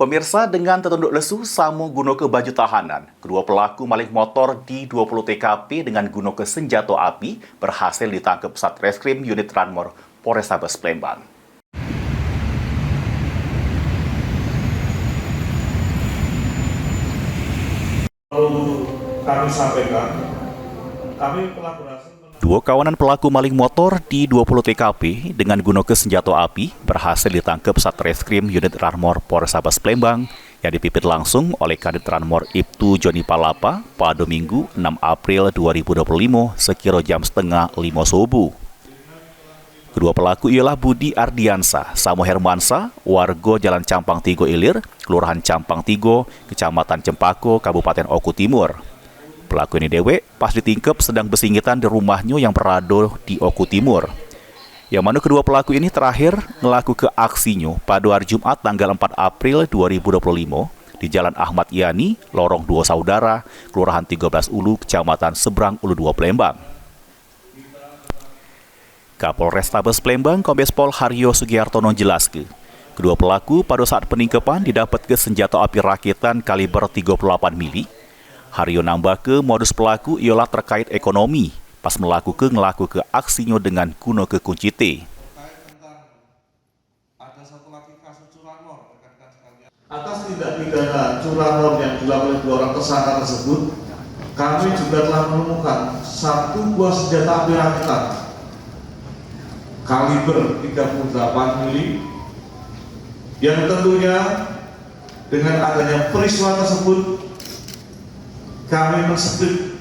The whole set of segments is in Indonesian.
Pemirsa, dengan tertunduk lesu Samu gunoke baju tahanan, kedua pelaku maling motor di 20 TKP dengan gunoke senjata api berhasil ditangkap Satreskrim Unit Ranmor Polrestabes Palembang. Kami sampaikan, kami kolaborasi. Dua kawanan pelaku maling motor di 20 TKP dengan gunoke senjata api berhasil ditangkap Satreskrim Unit Ranmor Polrestabes Palembang yang dipimpin langsung oleh Kadit Ranmor Ibtu Joni Palapa pada Minggu 6 April 2025 sekira jam setengah 5 subuh. Kedua pelaku ialah Budi Ardiansa, Samu Hermansa, warga Jalan Campang Tigo Ilir, Kelurahan Campang Tigo, Kecamatan Cempako, Kabupaten Oku Timur. Pelaku ini dewek pas ditingkep sedang bersingitan di rumahnya yang berada di Oku Timur. Yang mana kedua pelaku ini terakhir ngelaku ke aksinya pada hari Jumat tanggal 4 April 2025 di Jalan Ahmad Yani, Lorong 2 Saudara, Kelurahan 13 Ulu, Kecamatan Seberang Ulu 2 Palembang. Kapolrestabes Palembang Kombes Pol Haryo Sugiartono jelaskan, kedua pelaku pada saat peningkapan didapat ke senjata api rakitan kaliber 38 mili. Haryo nambah ke modus pelaku ialah terkait ekonomi, pas ngelaku ke aksinya dengan kuno ke kunci T. Atas tindak pidana curanmor yang dilakukan oleh dua orang tersangka tersebut, kami juga telah menemukan satu buah senjata api rakitan kaliber 38 mili yang tentunya dengan adanya peristiwa tersebut kami mensplit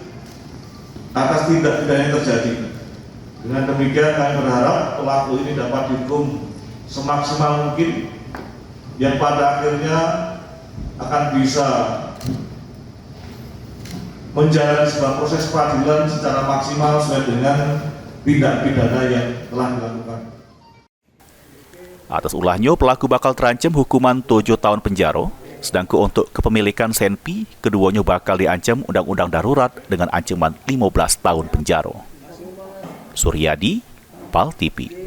atas tindak pidana yang terjadi. Dengan demikian kami berharap pelaku ini dapat dihukum semaksimal mungkin yang pada akhirnya akan bisa menjalani sebuah proses peradilan secara maksimal sesuai dengan tindak pidana yang telah dilakukan. Atas ulahnya, pelaku bakal terancam hukuman 7 tahun penjara, sedangkan untuk kepemilikan senpi, keduanya bakal diancam undang-undang darurat dengan ancaman 15 tahun penjara. Suryadi, PAL TV.